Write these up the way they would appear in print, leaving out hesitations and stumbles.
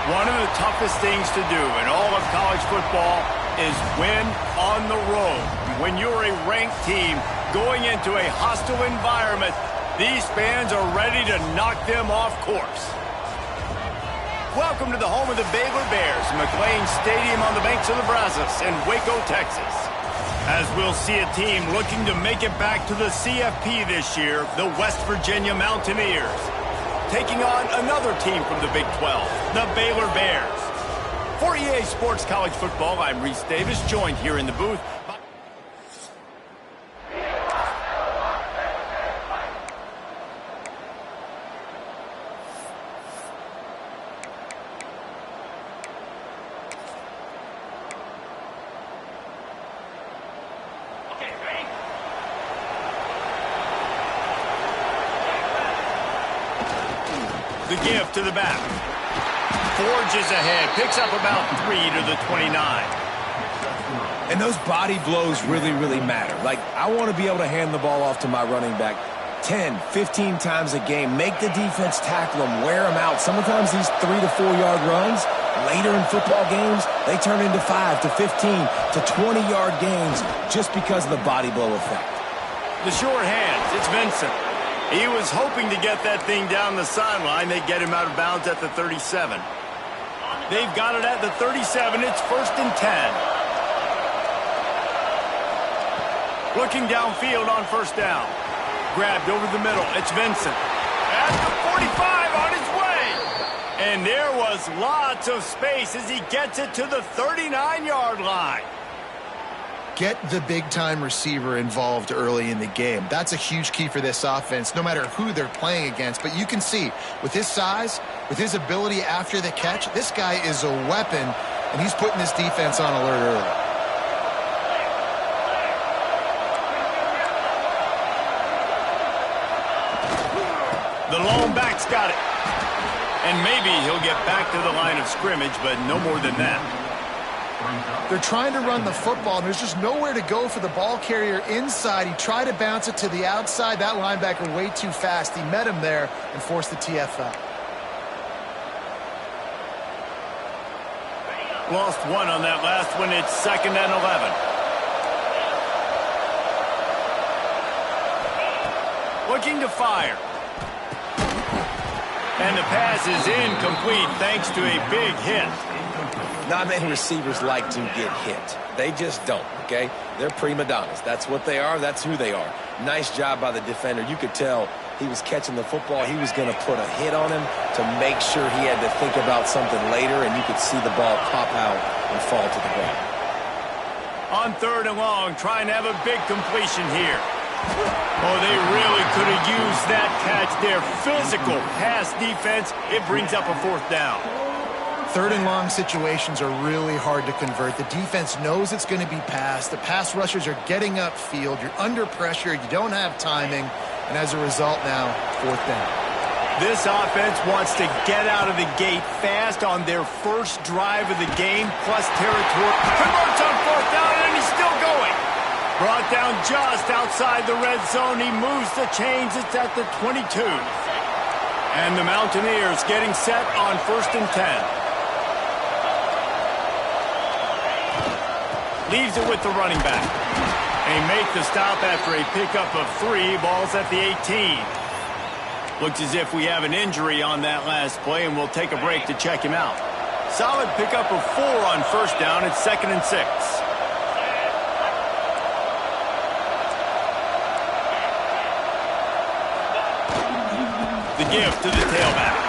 One of the toughest things to do in all of college football is win on the road. When you're a ranked team going into a hostile environment, these fans are ready to knock them off course. Welcome to the home of the Baylor Bears, McLean Stadium on the banks of the Brazos in Waco, Texas. As we'll see a team looking to make it back to the CFP this year, the West Virginia Mountaineers, taking on another team from the Big 12, the Baylor Bears. For EA Sports College Football, I'm Reese Davis, joined here in the booth. The give to the back. Forges ahead. Picks up about 3 to the 29. And those body blows really, really matter. Like, I want to be able to hand the ball off to my running back 10, 15 times a game. Make the defense tackle them, wear them out. Sometimes these 3 to 4 yard runs, later in football games, they turn into 5 to 15 to 20 yard gains just because of the body blow effect. The short hands. It's Vincent. He was hoping to get that thing down the sideline. They get him out of bounds at the 37. They've got it at the 37. It's 1st and 10. Looking downfield on 1st down. Grabbed over the middle. It's Vincent. At the 45 on his way. And there was lots of space as he gets it to the 39-yard line. Get the big-time receiver involved early in the game. That's a huge key for this offense, no matter who they're playing against. But you can see, with his size, with his ability after the catch, this guy is a weapon, and he's putting this defense on alert early. The lone back's got it. And maybe he'll get back to the line of scrimmage, but no more than that. They're trying to run the football, and there's just nowhere to go for the ball carrier inside. He tried to bounce it to the outside. That linebacker way too fast. He met him there and forced the TFL. Lost one on that last one. It's 2nd and 11. Looking to fire. And the pass is incomplete thanks to a big hit. Not many receivers like to get hit. They just don't, okay? They're prima donnas. That's what they are. That's who they are. Nice job by the defender. You could tell he was catching the football. He was going to put a hit on him to make sure he had to think about something later, and you could see the ball pop out and fall to the ground. On 3rd and long, trying to have a big completion here. Oh, they really could have used that catch there. Physical pass defense. It brings up a 4th down. 3rd and long situations are really hard to convert. The defense knows it's going to be passed. The pass rushers are getting upfield. You're under pressure. You don't have timing. And as a result now, 4th down. This offense wants to get out of the gate fast on their first drive of the game, plus territory. Converts on 4th down, and he's still going. Brought down just outside the red zone. He moves the chains. It's at the 22. And the Mountaineers getting set on 1st and 10. Leaves it with the running back. They make the stop after a pickup of 3. Ball's at the 18. Looks as if we have an injury on that last play, and we'll take a break to check him out. Solid pickup of 4 on 1st down. It's 2nd and 6. The give to the tailback.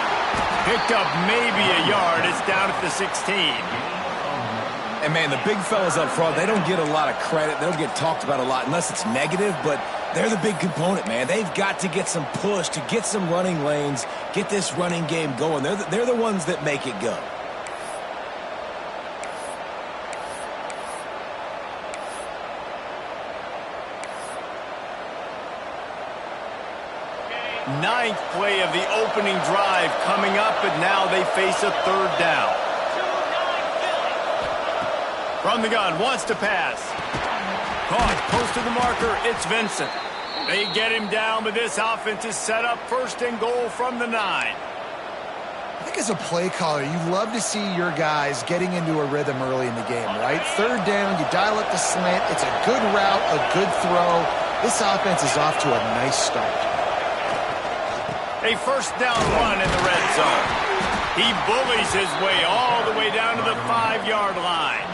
Picked up maybe a yard. It's down at the 16. And, man, the big fellas up front, they don't get a lot of credit. They don't get talked about a lot unless it's negative, but they're the big component, man. They've got to get some push, to get some running lanes, get this running game going. They're the ones that make it go. Ninth play of the opening drive coming up, but now they face a 3rd down. From the gun, wants to pass. Caught, close to the marker, it's Vincent. They get him down, but this offense is set up 1st and goal from the 9. I think as a play caller, you love to see your guys getting into a rhythm early in the game, right? Third down, you dial up the slant. It's a good route, a good throw. This offense is off to a nice start. A first down run in the red zone. He bullies his way all the way down to the 5-yard line.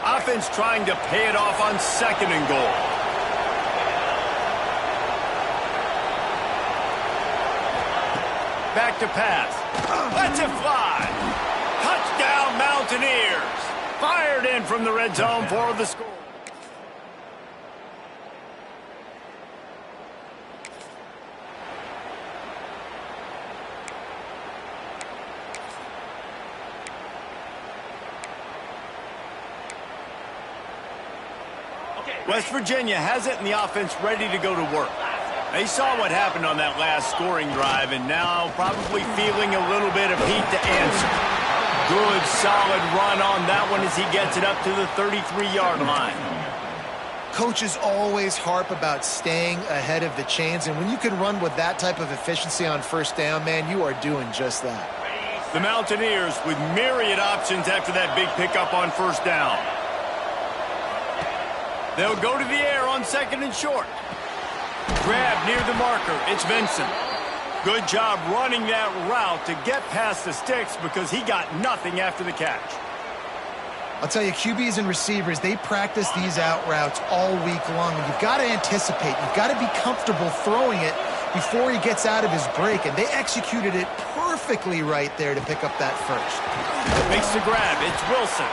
Offense trying to pay it off on 2nd and goal. Back to pass. Lets it fly. Touchdown Mountaineers. Fired in from the red zone for the score. West Virginia has it and the offense ready to go to work. They saw what happened on that last scoring drive and now probably feeling a little bit of heat to answer. Good, solid run on that one as he gets it up to the 33-yard line. Coaches always harp about staying ahead of the chains, and when you can run with that type of efficiency on first down, man, you are doing just that. The Mountaineers with myriad options after that big pickup on first down. They'll go to the air on 2nd and short. Grab near the marker. It's Vincent. Good job running that route to get past the sticks because he got nothing after the catch. I'll tell you, QBs and receivers, they practice these out routes all week long. And you've got to anticipate. You've got to be comfortable throwing it before he gets out of his break. And they executed it perfectly right there to pick up that first. Makes the grab. It's Wilson.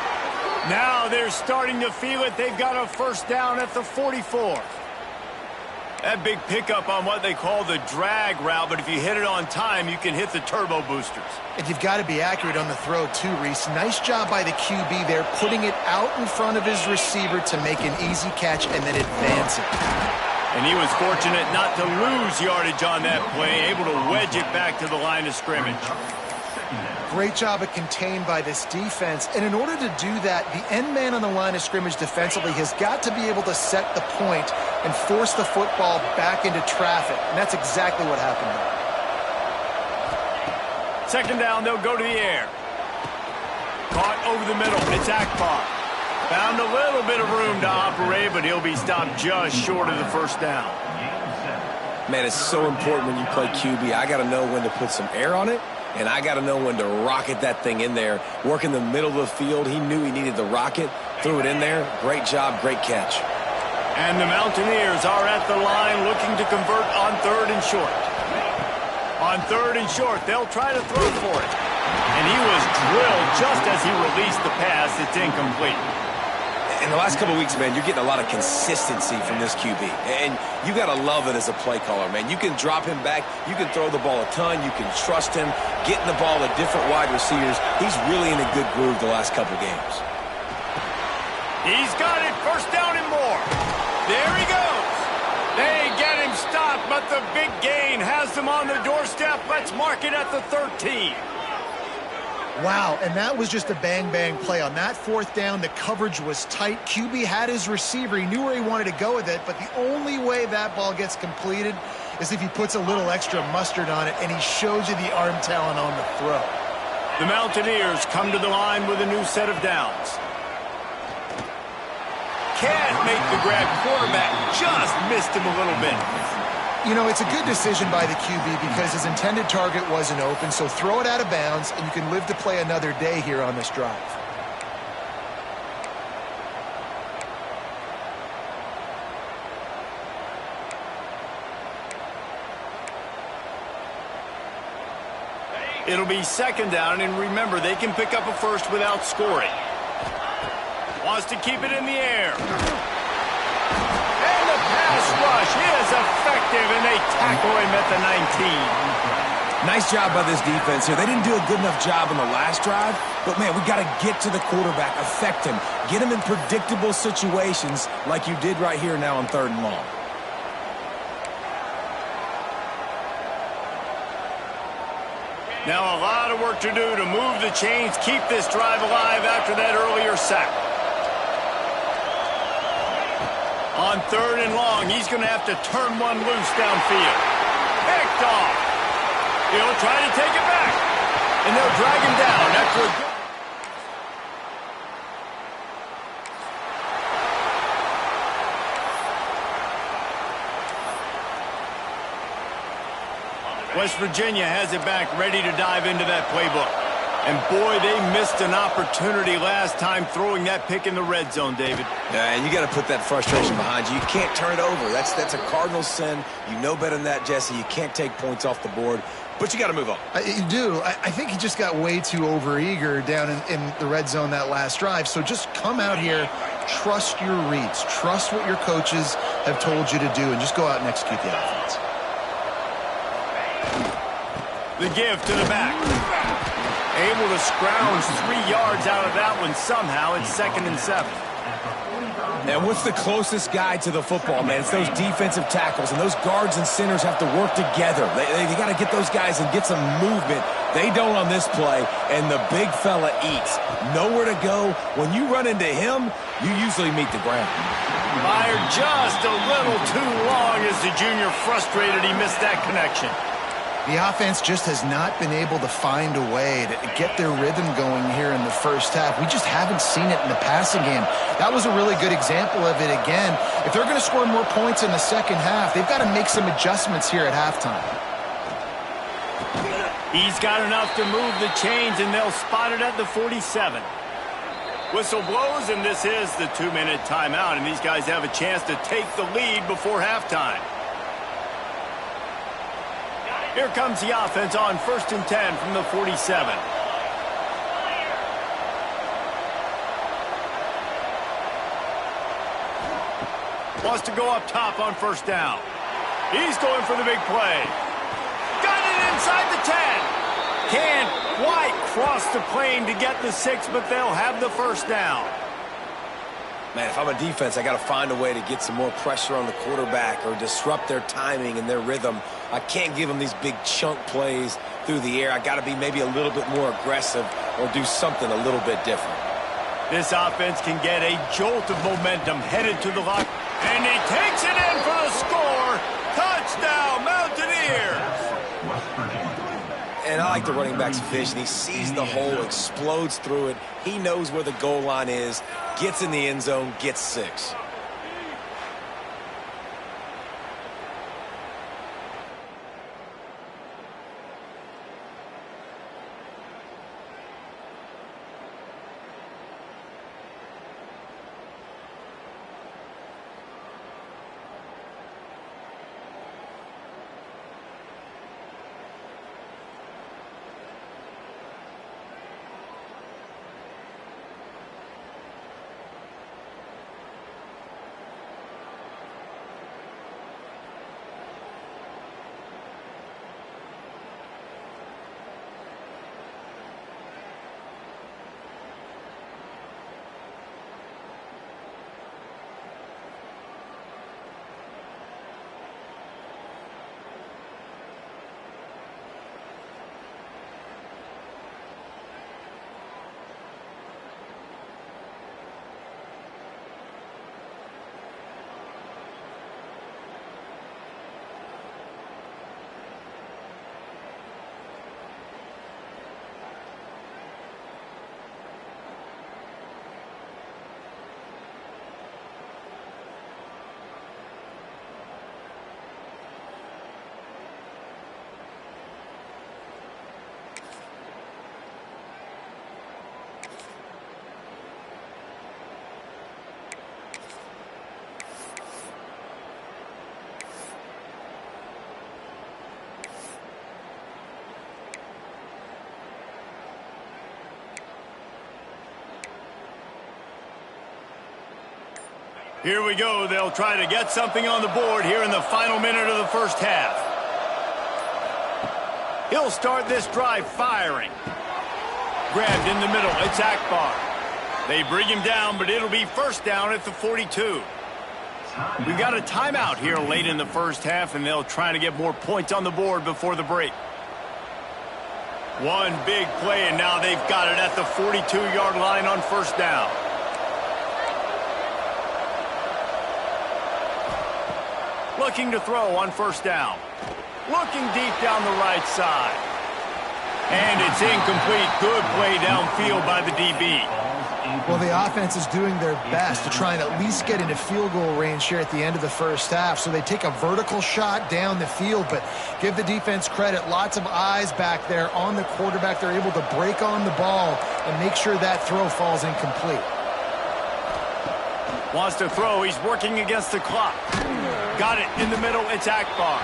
Now they're starting to feel it. They've got a first down at the 44. That big pickup on what they call the drag route, but if you hit it on time, you can hit the turbo boosters. And you've got to be accurate on the throw too, Reese. Nice job by the QB there, putting it out in front of his receiver to make an easy catch and then advance it. And he was fortunate not to lose yardage on that play, able to wedge it back to the line of scrimmage. Great job of contained by this defense. And in order to do that, the end man on the line of scrimmage defensively has got to be able to set the point and force the football back into traffic. And that's exactly what happened there. 2nd down, they'll go to the air. Caught over the middle. It's Akbar. Found a little bit of room to operate, but he'll be stopped just short of the first down. Man, it's so important when you play QB. I got to know when to put some air on it. And I got to know when to rocket that thing in there. Work in the middle of the field. He knew he needed the rocket. Threw it in there. Great job. Great catch. And the Mountaineers are at the line looking to convert on 3rd and short. On 3rd and short, they'll try to throw for it. And he was drilled just as he released the pass. It's incomplete. In the last couple of weeks, man, you're getting a lot of consistency from this QB. And you got to love it as a play caller, man. You can drop him back. You can throw the ball a ton. You can trust him, getting the ball to different wide receivers. He's really in a good groove the last couple of games. He's got it. First down and more. There he goes. They get him stopped, but the big gain has them on the doorstep. Let's mark it at the 13. Wow, and that was just a bang-bang play. On that 4th down, the coverage was tight. QB had his receiver. He knew where he wanted to go with it, but the only way that ball gets completed is if he puts a little extra mustard on it, and he shows you the arm talent on the throw. The Mountaineers come to the line with a new set of downs. Can't make the grab. Quarterback just missed him a little bit. You know, it's a good decision by the QB because his intended target wasn't open, so throw it out of bounds, and you can live to play another day here on this drive. It'll be 2nd down, and remember, they can pick up a first without scoring. Wants to keep it in the air. And the pass rush is effective, and they tackle him at the 19. Nice job by this defense here. They didn't do a good enough job on the last drive, but, man, we got to get to the quarterback, affect him, get him in predictable situations like you did right here now on 3rd and long. Now a lot of work to do to move the chains, keep this drive alive after that earlier sack. On 3rd and long, he's going to have to turn one loose downfield. Picked off. He'll try to take it back. And they'll drag him down after a good... West Virginia has it back, ready to dive into that playbook. And boy, they missed an opportunity last time throwing that pick in the red zone, David. Yeah, and you got to put that frustration behind you. You can't turn it over. That's a cardinal sin. You know better than that, Jesse. You can't take points off the board, but you got to move on. You do. I think he just got way too overeager down in the red zone that last drive. So just come out here, trust your reads, trust what your coaches have told you to do, and just go out and execute the offense. The give to the back. Able to scrounge 3 yards out of that one somehow. It's 2nd and 7. And what's the closest guy to the football, man? It's those defensive tackles, and those guards and centers have to work together. They got to get those guys and get some movement. They don't on this play, and the big fella eats. Nowhere to go. When you run into him, you usually meet the ground. Fired just a little too long as the junior frustrated he missed that connection. The offense just has not been able to find a way to get their rhythm going here in the first half. We just haven't seen it in the passing game. That was a really good example of it again. If they're going to score more points in the second half, they've got to make some adjustments here at halftime. He's got enough to move the chains, and they'll spot it at the 47. Whistle blows, and this is the 2-minute timeout, and these guys have a chance to take the lead before halftime. Here comes the offense on 1st and 10 from the 47. Wants to go up top on 1st down. He's going for the big play. Got it inside the 10. Can't quite cross the plane to get the 6, but they'll have the 1st down. Man, if I'm a defense, I got to find a way to get some more pressure on the quarterback or disrupt their timing and their rhythm. I can't give them these big chunk plays through the air. I got to be maybe a little bit more aggressive or do something a little bit different. This offense can get a jolt of momentum headed to the lock. And he takes it in for the score. Touchdown, Mountaineers. And I like the running back's vision. He sees the hole, explodes through it. He knows where the goal line is, gets in the end zone, gets 6. Here we go. They'll try to get something on the board here in the final minute of the first half. He'll start this drive firing. Grabbed in the middle. It's Akbar. They bring him down, but it'll be 1st down at the 42. We've got a timeout here late in the first half, and they'll try to get more points on the board before the break. One big play, and now they've got it at the 42-yard line on first down. Looking to throw on first down. Looking deep down the right side. And it's incomplete. Good play downfield by the DB. Well, the offense is doing their best to try and at least get into field goal range here at the end of the first half. So they take a vertical shot down the field, but give the defense credit. Lots of eyes back there on the quarterback. They're able to break on the ball and make sure that throw falls incomplete. Wants to throw. He's working against the clock. Got it in the middle. It's Akbar.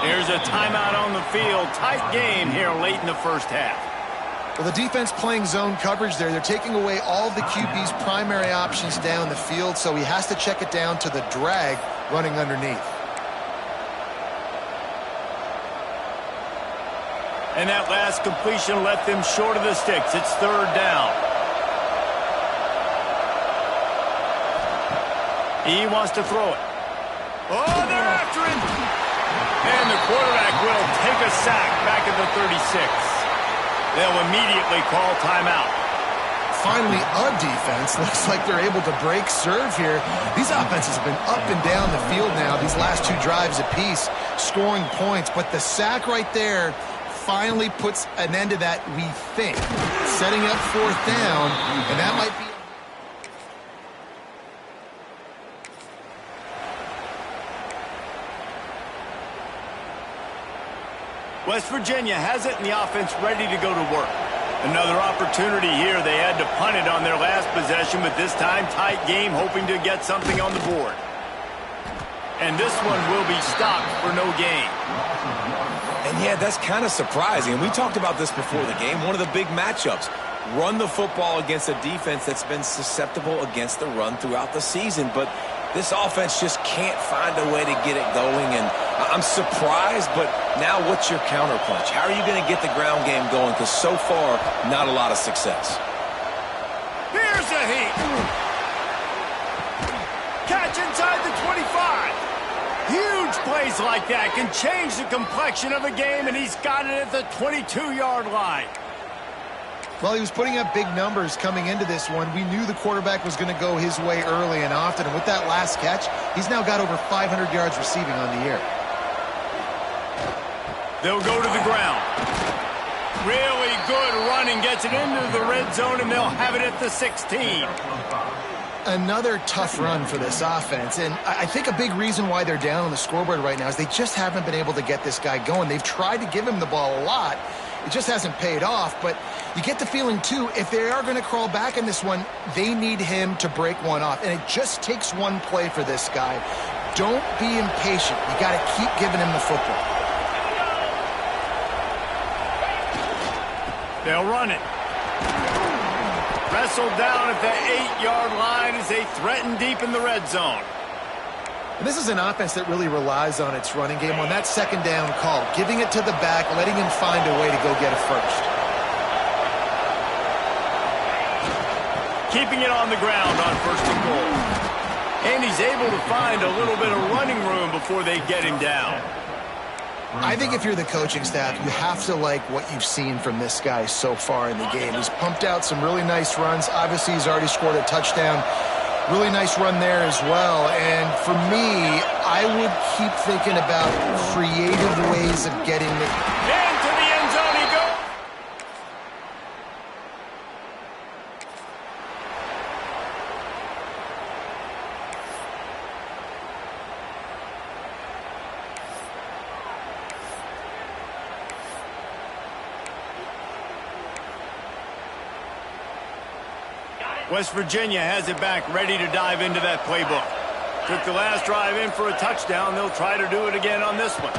There's a timeout on the field. Tight game here late in the first half. Well, the defense playing zone coverage there. They're taking away all the QB's primary options down the field, so he has to check it down to the drag running underneath. And that last completion left them short of the sticks. It's third down. He wants to throw it. Oh, they're after him. And the quarterback will take a sack back at the 36. They'll immediately call timeout. Finally, a defense looks like they're able to break serve here. These offenses have been up and down the field now, these last two drives apiece, scoring points. But the sack right there finally puts an end to that, we think. Setting up fourth down, and that might be... West Virginia has it and the offense ready to go to work. Another opportunity here. They had to punt it on their last possession, but this time tight game, hoping to get something on the board. And this one will be stopped for no gain. And yeah, that's kind of surprising. We talked about this before the game. One of the big matchups. Run the football against a defense that's been susceptible against the run throughout the season. But this offense just can't find a way to get it going. And I'm surprised, but now what's your counterpunch? How are you going to get the ground game going? Because so far, not a lot of success. Here's a heat. Catch inside the 25. Huge plays like that can change the complexion of a game, and he's got it at the 22-yard line. Well, he was putting up big numbers coming into this one. We knew the quarterback was going to go his way early and often. And with that last catch, he's now got over 500 yards receiving on the year. They'll go to the ground. Really good running. Gets it into the red zone, and they'll have it at the 16. Another tough run for this offense. And I think a big reason why they're down on the scoreboard right now is they just haven't been able to get this guy going. They've tried to give him the ball a lot. It just hasn't paid off, but you get the feeling, too, if they are going to crawl back in this one, they need him to break one off. And it just takes one play for this guy. Don't be impatient. You got to keep giving him the football. They'll run it. Wrestled down at the 8-yard line as they threaten deep in the red zone. And this is an offense that really relies on its running game. On that second down call, giving it to the back, letting him find a way to go get a first. Keeping it on the ground on first and goal. And he's able to find a little bit of running room before they get him down. I think if you're the coaching staff, you have to like what you've seen from this guy so far in the game. He's pumped out some really nice runs. Obviously, he's already scored a touchdown. Really nice run there as well. And for me, I would keep thinking about creative ways of getting it. Into the end zone he goes. West Virginia has it back, ready to dive into that playbook. Took the last drive in for a touchdown. They'll try to do it again on this one.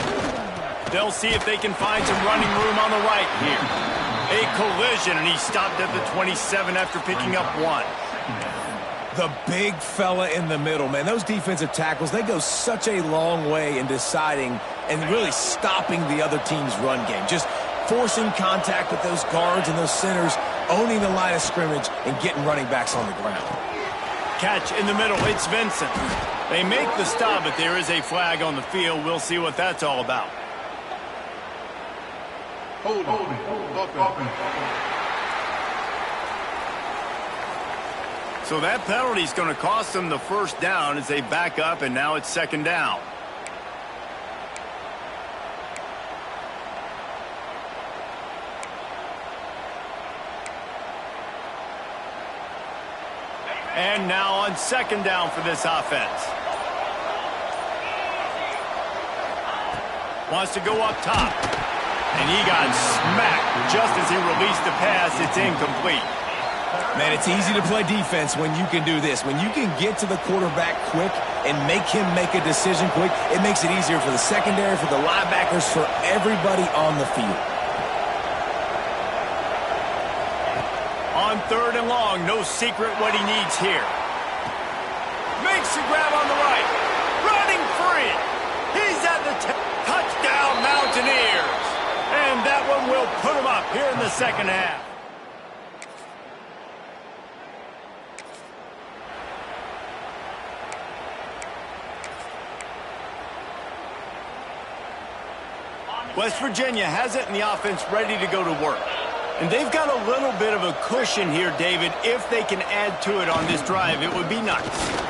They'll see if they can find some running room on the right here. A collision, and he stopped at the 27 after picking up one. The big fella in the middle, man. Those defensive tackles, they go such a long way in deciding and really stopping the other team's run game. Just forcing contact with those guards and those centers, owning the line of scrimmage, and getting running backs on the ground. Catch in the middle. It's Vincent. They make the stop, but there is a flag on the field. We'll see what that's all about. So that penalty is going to cost them the first down as they back up, and now it's second down. And now on second down for this offense. Wants to go up top. And he got smacked just as he released the pass. It's incomplete. Man, it's easy to play defense when you can do this. When you can get to the quarterback quick and make him make a decision quick, it makes it easier for the secondary, for the linebackers, for everybody on the field. On third and long, no secret what he needs here. Makes the grab on the right. Running free. He's at the touchdown Mountaineers. And that one will put him up here in the second half. West Virginia has it and the offense ready to go to work. And they've got a little bit of a cushion here, David. If they can add to it on this drive, it would be nice.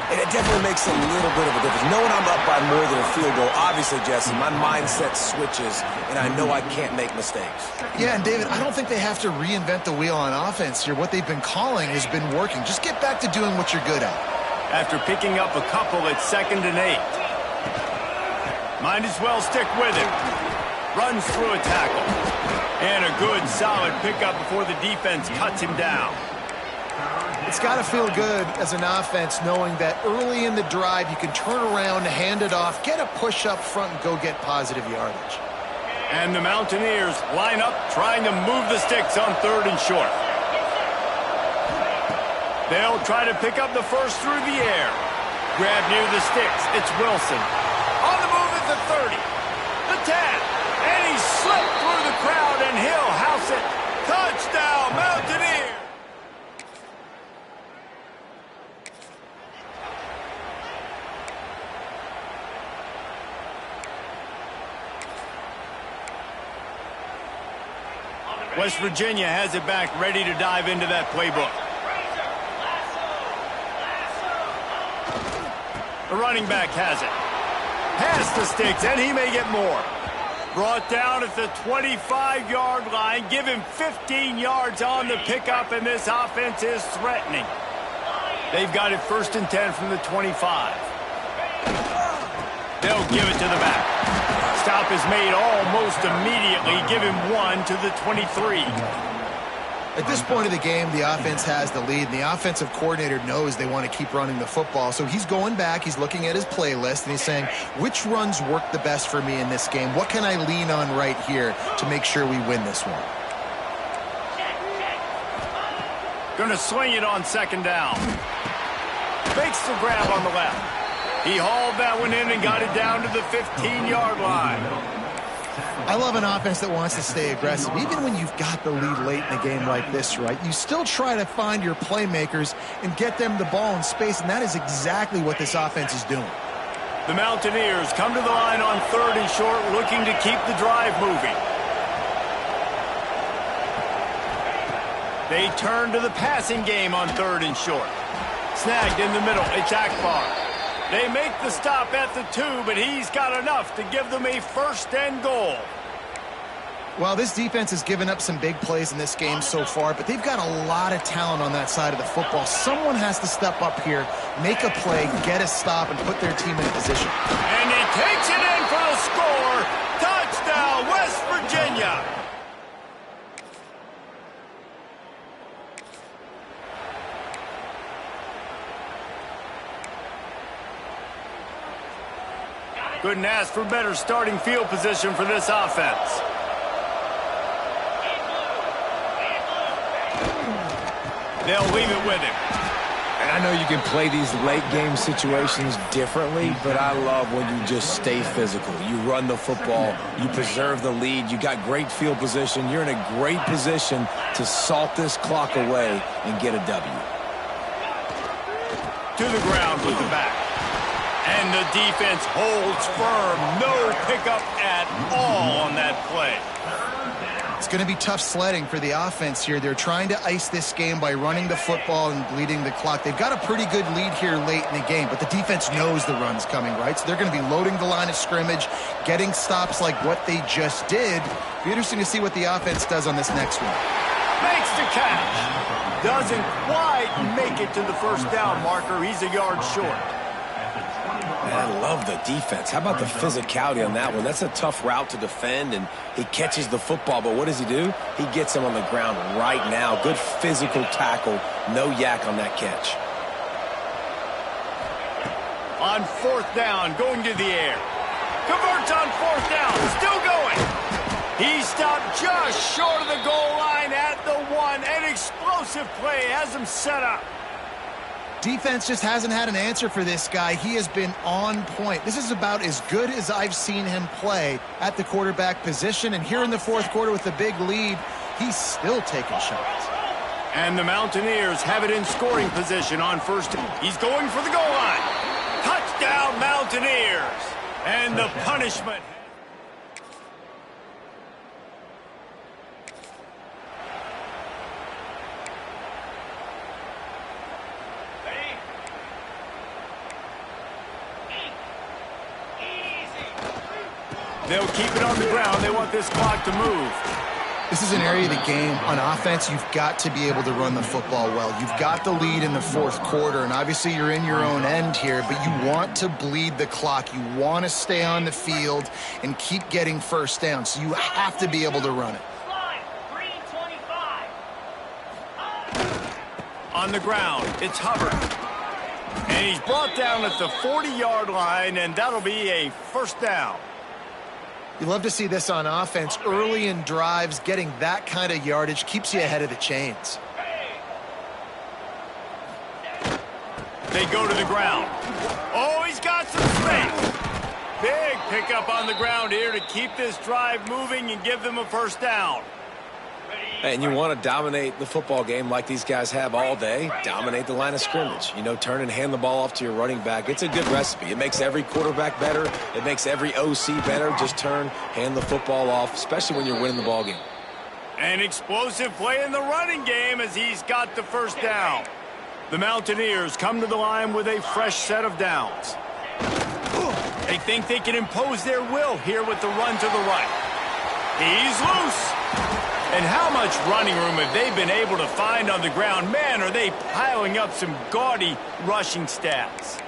And it definitely makes a little bit of a difference. Knowing I'm up by more than a field goal, obviously, Jesse, my mindset switches, and I know I can't make mistakes. Yeah, and David, I don't think they have to reinvent the wheel on offense here. What they've been calling has been working. Just get back to doing what you're good at. After picking up a couple, it's 2nd and 8. Might as well stick with it. Runs through a tackle. And a good, solid pickup before the defense cuts him down. It's got to feel good as an offense knowing that early in the drive you can turn around, hand it off, get a push up front, and go get positive yardage. And the Mountaineers line up trying to move the sticks on 3rd and short. They'll try to pick up the first through the air. Grab near the sticks. It's Wilson. On the move at the 30. The 10. And he slipped through the crowd, and he'll house it. Touchdown, Mountaineers! West Virginia has it back, ready to dive into that playbook. The running back has it. Past the sticks, and he may get more. Brought down at the 25-yard line. Give him 15 yards on the pickup, and this offense is threatening. They've got it 1st and 10 from the 25. They'll give it to the back. Stop is made almost immediately. Give him 1 to the 23. At this point of the game, the offense has the lead, and the offensive coordinator knows they want to keep running the football. So he's going back, he's looking at his playlist, and he's saying, which runs work the best for me in this game? What can I lean on right here to make sure we win this one? Going to swing it on 2nd down. Makes the grab on the left. He hauled that one in and got it down to the 15-yard line. I love an offense that wants to stay aggressive. Even when you've got the lead late in a game like this, right, you still try to find your playmakers and get them the ball in space, and that is exactly what this offense is doing. The Mountaineers come to the line on 3rd and short, looking to keep the drive moving. They turn to the passing game on 3rd and short. Snagged in the middle, it's Akbar. They make the stop at the 2, but he's got enough to give them a 1st and goal. Well, this defense has given up some big plays in this game so far, but they've got a lot of talent on that side of the football. Someone has to step up here, make a play, get a stop, and put their team in a position. And he takes it in for the score. Touchdown, West Virginia. Couldn't ask for better starting field position for this offense. They'll leave it with him. And I know you can play these late game situations differently, but I love when you just stay physical. You run the football, you preserve the lead, you got great field position, you're in a great position to salt this clock away and get a W. To the ground with the back. And the defense holds firm. No pickup at all on that play. It's going to be tough sledding for the offense here. They're trying to ice this game by running the football and bleeding the clock. They've got a pretty good lead here late in the game, but the defense knows the run's coming, right? So they're going to be loading the line of scrimmage, getting stops like what they just did. It'll be interesting to see what the offense does on this next one. Makes the catch. Doesn't quite make it to the first down marker. He's a yard short. I love the defense. How about the physicality on that one? That's a tough route to defend, and he catches the football, but what does he do? He gets him on the ground right now. Good physical tackle. No yak on that catch. On fourth down, going to the air. Converts on fourth down. Still going. He stopped just short of the goal line at the 1. An explosive play has him set up. Defense just hasn't had an answer for this guy. He has been on point. This is about as good as I've seen him play at the quarterback position. And here in the fourth quarter with the big lead, he's still taking shots. And the Mountaineers have it in scoring position on first. He's going for the goal line. Touchdown, Mountaineers. And the punishment. They'll keep it on the ground. They want this clock to move. This is an area of the game. On offense, you've got to be able to run the football well. You've got the lead in the fourth quarter, and obviously you're in your own end here, but you want to bleed the clock. You want to stay on the field and keep getting first down, so you have to be able to run it. On the ground, it's Hubbard. And he's brought down at the 40-yard line, and that'll be a first down. You love to see this on offense. Early in drives, getting that kind of yardage keeps you ahead of the chains. They go to the ground. Oh, he's got some space. Big pickup on the ground here to keep this drive moving and give them a first down. And you want to dominate the football game like these guys have all day. Dominate the line of scrimmage. You know, turn and hand the ball off to your running back. It's a good recipe. It makes every quarterback better. It makes every OC better. Just turn, hand the football off, especially when you're winning the ball game. An explosive play in the running game as he's got the first down. The Mountaineers come to the line with a fresh set of downs. They think they can impose their will here with the run to the right. He's loose. And how much running room have they been able to find on the ground? Man, are they piling up some gaudy rushing stats.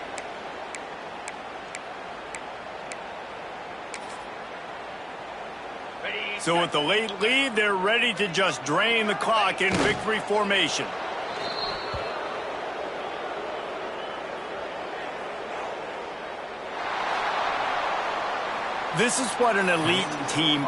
So with the late lead, they're ready to just drain the clock in victory formation. This is what an elite team